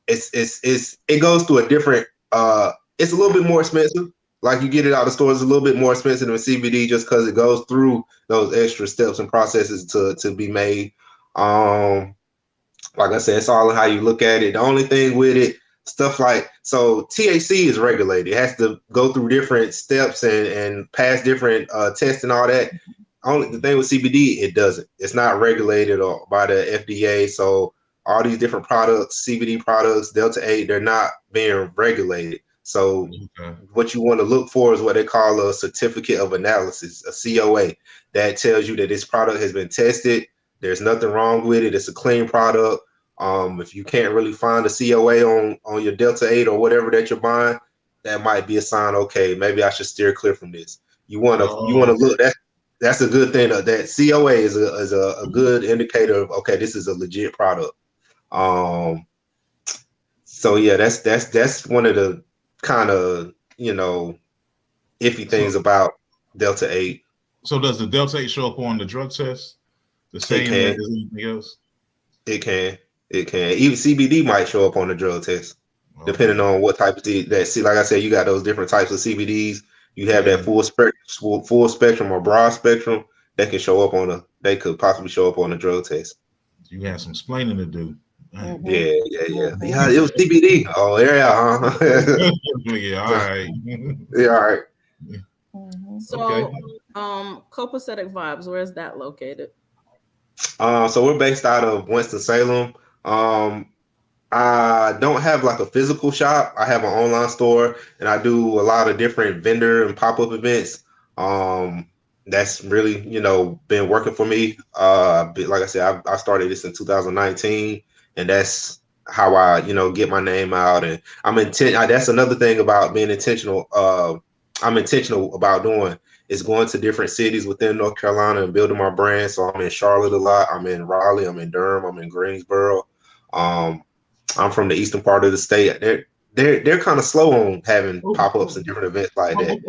it goes through a different, it's a little bit more expensive. Like, you get it out of the stores, it's a little bit more expensive than CBD, just because it goes through those extra steps and processes to be made. Like I said, it's all in how you look at it. The only thing with it, stuff like, so THC is regulated. It has to go through different steps and pass different tests and all that. Only the thing with CBD, it doesn't. It's not regulated by the FDA. So all these different products, CBD products, Delta 8, they're not being regulated. So what you want to look for is what they call a certificate of analysis, a COA, that tells you that this product has been tested. There's nothing wrong with it. It's a clean product. If you can't really find a COA on your Delta 8 or whatever that you're buying, that might be a sign, okay, maybe I should steer clear from this. You want to look, that's a good thing. That COA is a good indicator of, okay, this is a legit product. So yeah, that's one of the kind of, iffy things about Delta 8. So does the Delta 8 show up on the drug test the same way as anything else? It can. Even CBD might show up on the drug test. depending on what type of that. See, like I said, you got those different types of CBDs. You have that full spectrum or broad spectrum that can show up they could possibly show up on a drug test. You have some explaining to do. Mm-hmm. Yeah. It was CBD. Oh, yeah. Yeah, all right. Yeah, all right. So, Copacetic Vibes, where is that located? So we're based out of Winston-Salem. I don't have like a physical shop. I have an online store, and I do a lot of different vendor and pop-up events. That's really, been working for me. Like I said, I started this in 2019, and that's how I, get my name out. And that's another thing about being intentional. I'm intentional about doing is going to different cities within North Carolina and building my brand. So I'm in Charlotte a lot. I'm in Raleigh. I'm in Durham. I'm in Greensboro. I'm from the eastern part of the state. They're kind of slow on having pop-ups and different events like that.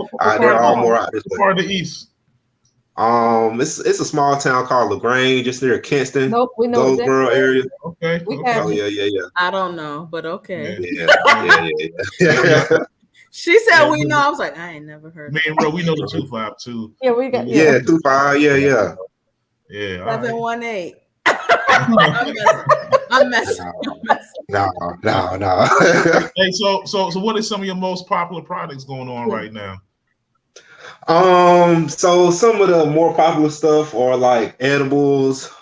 They're all more out this way. Part of the east. It's a small town called LaGrange, just near Kinston. Nope, we know Goldsboro area. Okay. Oh yeah. I don't know, but okay. Yeah. She said we know. I was like, I ain't never heard. Man, bro, we know the 252. Yeah, we got 25. Yeah. 718. I'm messing. No. Hey, so what are some of your most popular products going on right now? So some of the more popular stuff are like edibles.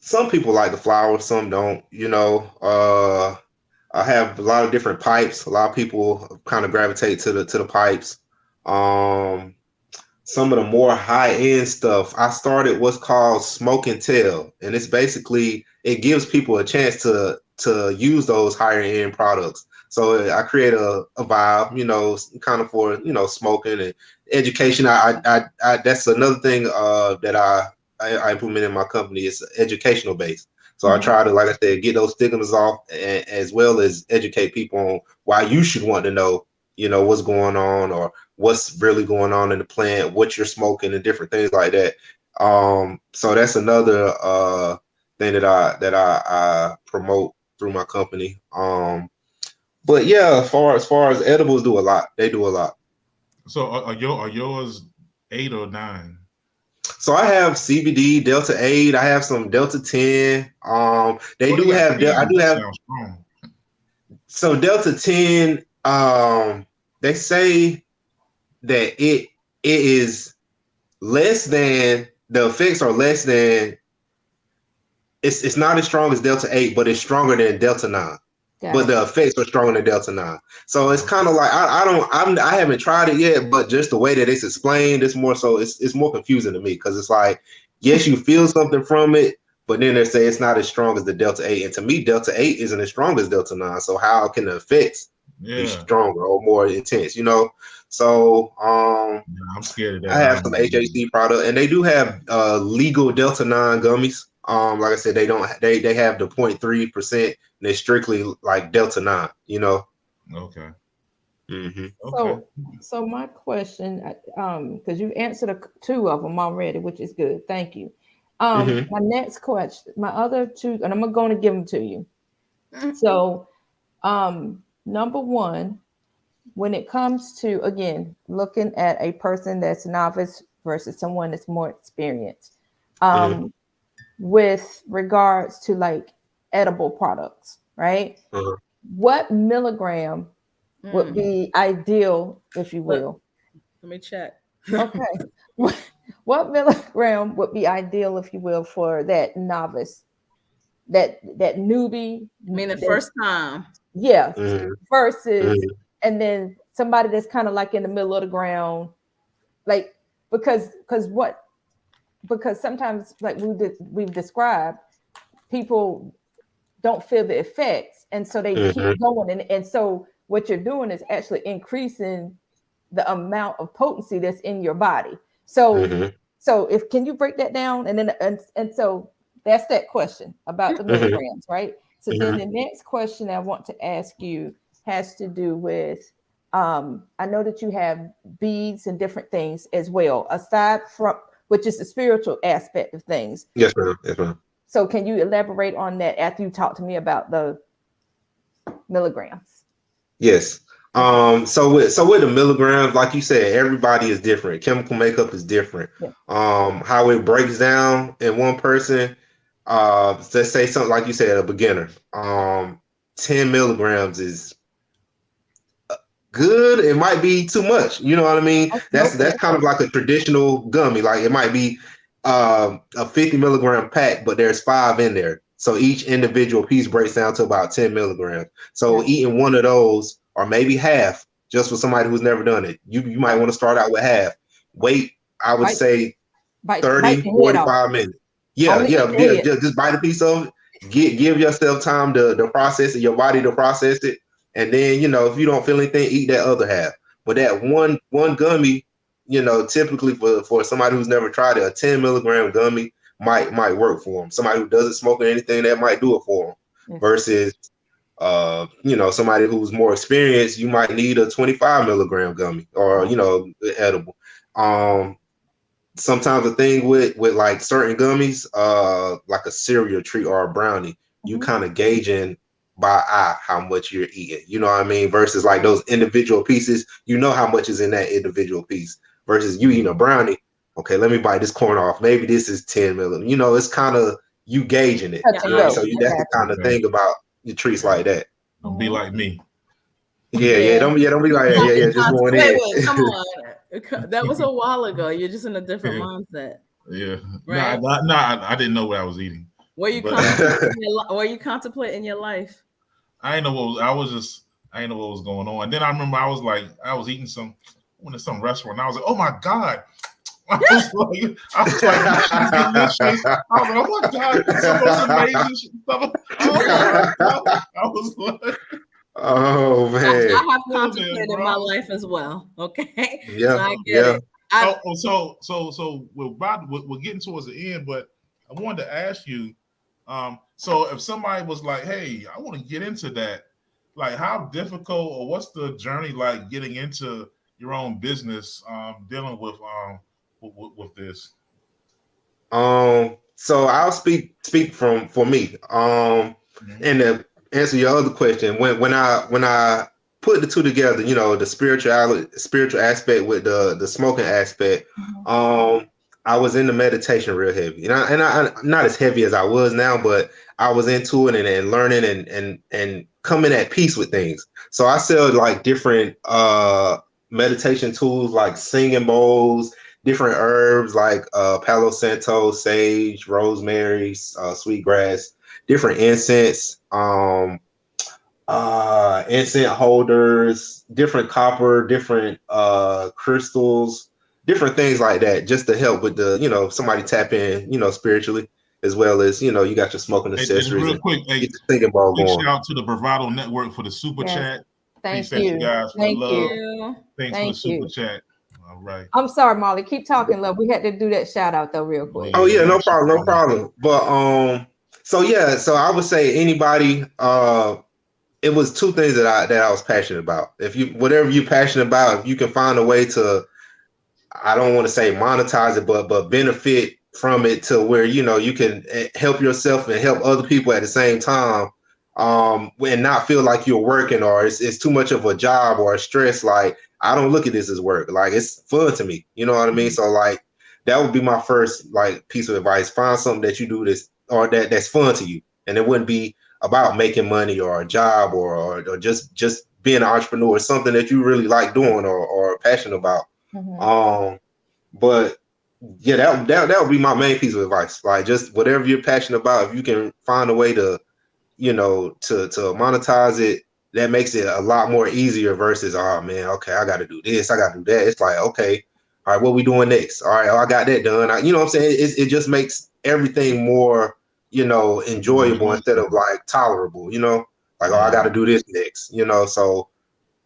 Some people like the flowers, some don't. I have a lot of different pipes. A lot of people kind of gravitate to the pipes. Some of the more high-end stuff, I started what's called Smoke and Tell. And it's basically, it gives people a chance to use those higher-end products. So I create a vibe, kind of for, smoking and education. I that's another thing that I implement in my company. It's educational based. So I try to, like I said, get those stigmas off, as well as educate people on why you should want to know, what's going on or what's really going on in the plant, what you're smoking, and different things like that. So that's another thing that I promote through my company. But yeah, as far as edibles do a lot. They do a lot. So are yours 8 or 9? So I have CBD, Delta 8. I have some Delta 10. I do have. So Delta 10. They say that it is less than, the effects are less than. It's not as strong as Delta 8, but it's stronger than Delta 9. But the effects are stronger than Delta 9. So it's kind of like I haven't tried it yet, but just the way that it's explained, it's more so it's more confusing to me, because it's like, yes, you feel something from it, but then they say it's not as strong as the Delta 8. And to me, Delta 8 isn't as strong as Delta 9. So how can the effects be stronger or more intense? So I'm scared of that. I have some HHC product, and they do have legal Delta 9 gummies. Like I said, they have the 0.3%, and they're strictly like Delta 9, Okay. Mm-hmm. So my question, because you've answered 2 of them already, which is good. Thank you. My next question, my other 2, and I'm going to give them to you. So, number 1, when it comes to, again, looking at a person that's novice versus someone that's more experienced, with regards to like edible products, right? What milligram would be ideal, if you will? Let me check. Okay. What milligram would be ideal, if you will, for that novice, that newbie? I mean, the first time. Yeah. Versus, and then somebody that's kind of like in the middle of the ground, like, because sometimes, like we've described, people don't feel the effects, and so they keep going, and so what you're doing is actually increasing the amount of potency that's in your body. So can you break that down? And then and so that's that question about the milligrams, right? So then the next question I want to ask you has to do with, I know that you have beads and different things as well, aside from, which is the spiritual aspect of things. Yes, ma'am. Yes, ma'am. So can you elaborate on that after you talk to me about the milligrams. Yes. So with the milligrams, like you said, everybody is different. Chemical makeup is different. Yeah. How it breaks down in one person, let's say something like you said, a beginner. 10 milligrams is good. It might be too much. You know what I mean? That's kind of like a traditional gummy. Like it might be a 50 milligram pack, but there's 5 in there. So each individual piece breaks down to about 10 milligrams. So eating one of those, or maybe half, just for somebody who's never done it, you might want to start out with half. Wait, I would say 30, 45 minutes. Yeah, just bite a piece of it. Give yourself time to process it, your body to process it. And then, if you don't feel anything, eat that other half. But that one gummy, typically for somebody who's never tried it, a 10 milligram gummy might work for them. Somebody who doesn't smoke or anything, that might do it for them. Yes. Versus, somebody who's more experienced, you might need a 25 milligram gummy or, edible. Sometimes the thing with like certain gummies, like a cereal treat or a brownie, you kind of gauging by eye how much you're eating, you know what I mean? Versus like those individual pieces, how much is in that individual piece. Versus you eating a brownie, okay, let me bite this corn off. Maybe this is 10 milligrams. It's kind of you gauging it. So that's the kind of thing about your treats like that. Don't be like me. Yeah, don't be like that. Yeah, just going in. Wait, come on. That was a while ago. You're just in a different mindset. Yeah. Right? I didn't know what I was eating. Were you contemplating your life? I didn't know I didn't know what was going on. And then I remember I was eating some restaurant. And I was like, oh my God. I was like, oh my God, some of those amazing stuff. I was like, oh man. I have contemplated my life as well. Okay. Yeah. So I get it. So we're getting towards the end, but I wanted to ask you, so if somebody was like, hey, I want to get into that, like how difficult or what's the journey like getting into your own business, dealing with this? So I'll speak for me. And to answer your other question, when I put the two together, the spiritual aspect with the smoking aspect, I was into meditation real heavy, and I not as heavy as I was now, but I was into it and learning and coming at peace with things. So I sell like different meditation tools, like singing bowls, different herbs like Palo Santo, sage, rosemary, sweetgrass, different incense, incense holders, different copper, different crystals, different things like that, just to help with the, somebody tap in, spiritually, as well as, you got your smoking accessories. And real quick, get the thinking ball going. Shout out to the Bravado Network for the super chat. Thank Appreciate you guys for Thank the love. you. Thanks for the super chat. All right. I'm sorry, Molly. Keep talking, love. We had to do that shout out though, real quick. Oh yeah, no problem. But so I would say anybody. It was two things that I was passionate about. Whatever you're passionate about, if you can find a way to, I don't want to say monetize it, but benefit from it to where you can help yourself and help other people at the same time, and not feel like you're working or it's too much of a job or a stress. Like I don't look at this as work. Like it's fun to me. You know what I mean? So like that would be my first like piece of advice. Find something that you do that's fun to you, and it wouldn't be about making money or a job or just being an entrepreneur, something that you really like doing or passionate about. But yeah, that would be my main piece of advice. Like just whatever you're passionate about, if you can find a way to, to monetize it, that makes it a lot more easier versus, oh man, okay, I got to do this, I got to do that. It's like, okay, all right, what we doing next? All right, I got that done. You know what I'm saying? It just makes everything more, enjoyable instead of like tolerable, like, oh, I got to do this next, so.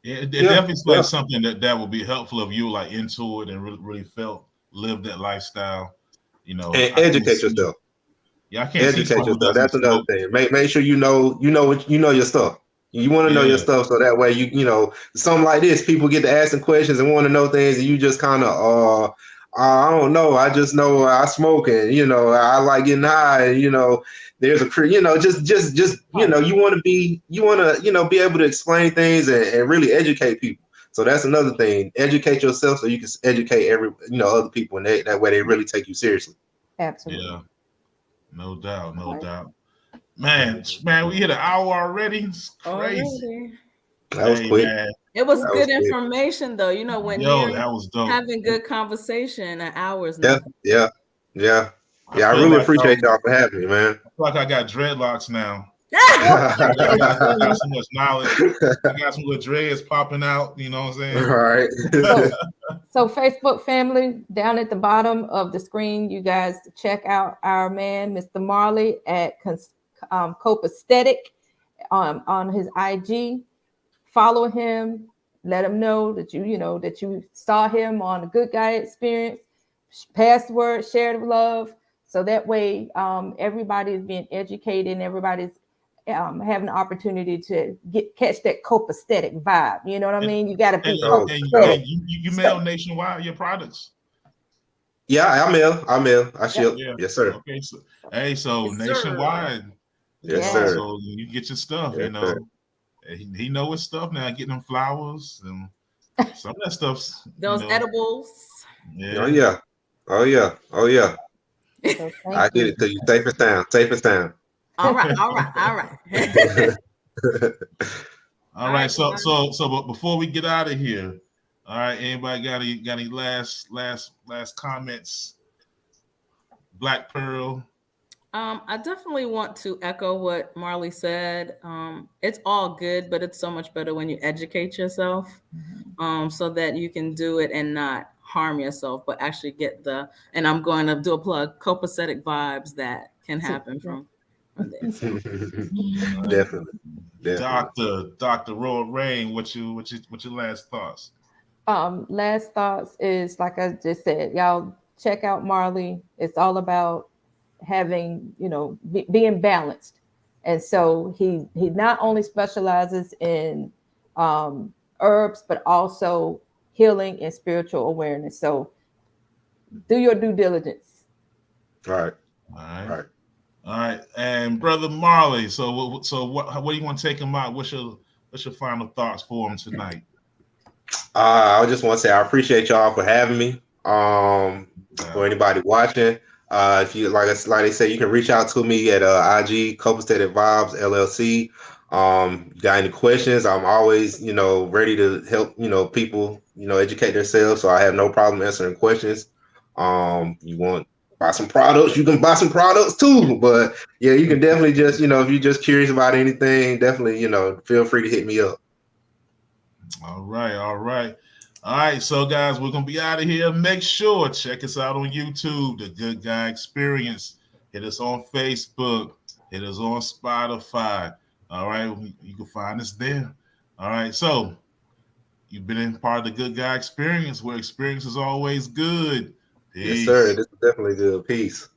Yeah, it definitely seems like something that would be helpful if you like into it and really live that lifestyle, And educate yourself. Yeah, I can't educate yourself. That's another thing. Make sure you know your stuff. You want to know your stuff, so that way you something like this, people get to asking questions and want to know things, and you just kind of I don't know. I just know I smoke and, I like getting high and, there's a, just, you want to be able to explain things and really educate people. So that's another thing. Educate yourself so you can educate other people, and that way they really take you seriously. Absolutely. Yeah. No doubt. No doubt. Man, we hit an hour already. It's crazy. That was quick. Man. It was good information, though. When that was dope. Having good conversation, an hour is nothing. Yeah. I really appreciate y'all for having me, man. I feel like I got dreadlocks now. I got so much knowledge. I got some little dreads popping out. You know what I'm saying? All right. So Facebook family, down at the bottom of the screen, you guys check out our man, Mr. Marley, at Copasetic on his IG. Follow him. Let him know that you saw him on the Good Guy Experience. Pass the word, share the love, so that way everybody is being educated and everybody's having the opportunity to catch that copacetic vibe. You know what I mean? You got to be copacetic. You mail nationwide your products? Yeah, I mail. I ship. Yeah. Yes, sir. Okay, so nationwide. Yes, sir. So you get your stuff. Sir. He know his stuff now. Getting them flowers and some of that stuff's those edibles. Yeah. Oh yeah. I get it to you. Safe and sound. All right. All right. So, but before we get out of here, all right. Anybody got any last comments? Black Pearl. I definitely want to echo what Marley said. It's all good, but it's so much better when you educate yourself, so that you can do it and not harm yourself, but actually get and I'm going to do a plug, copacetic vibes that can happen from there. So. Definitely. Dr. Roy Rain, what's your last thoughts? Last thoughts is, like I just said, y'all check out Marley. It's all about having, being balanced. And so he not only specializes in herbs, but also healing and spiritual awareness. So do your due diligence. All right. And Brother Marley, so what do you want to take him out? What's your final thoughts for him tonight? I just want to say I appreciate y'all for having me. For anybody watching, if you like they say, you can reach out to me at IG Copaseticvibes LLC. Got any questions? I'm always ready to help people educate themselves. So I have no problem answering questions. You want to buy some products, you can buy some products too. But yeah, you can definitely just if you're just curious about anything, definitely feel free to hit me up. All right. So guys, we're gonna be out of here. Make sure check us out on YouTube, The Good Guy Experience. Hit us on Facebook. Hit us on Spotify. All right, you can find us there. All right, so you've been in part of The Good Guy Experience, where experience is always good. Peace. Yes, sir. This is definitely good. Peace.